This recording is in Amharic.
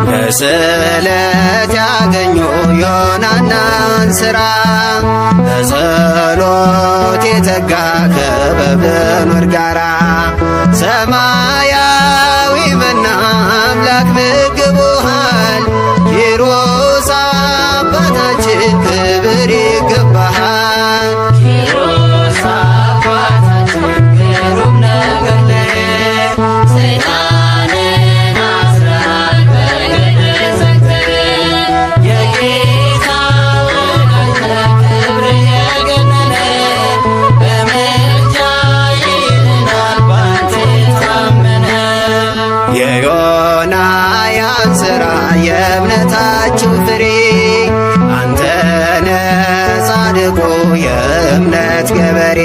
በስለት ያገኙ ዮናናን ሥራ በጸሎት የተጋ ከበብኑር ጋራ ሰማያዊ መና አምላክ ምግቡሃል ኪሮስ አባታችን ክብር ይገባሃል። ኪሮስ አባታችን ግሩም ነገር ሰይጣንን አስረሃል በገድል ሰክተህ የጌታ ወዳጅ ክብር የገነነ በምልጃ ይድናል ባንተ የታመነ የዮናያን ሥራ የእምነታችሁ ፍሬ አንተነ ጻድቁ የእምነት ገበሬ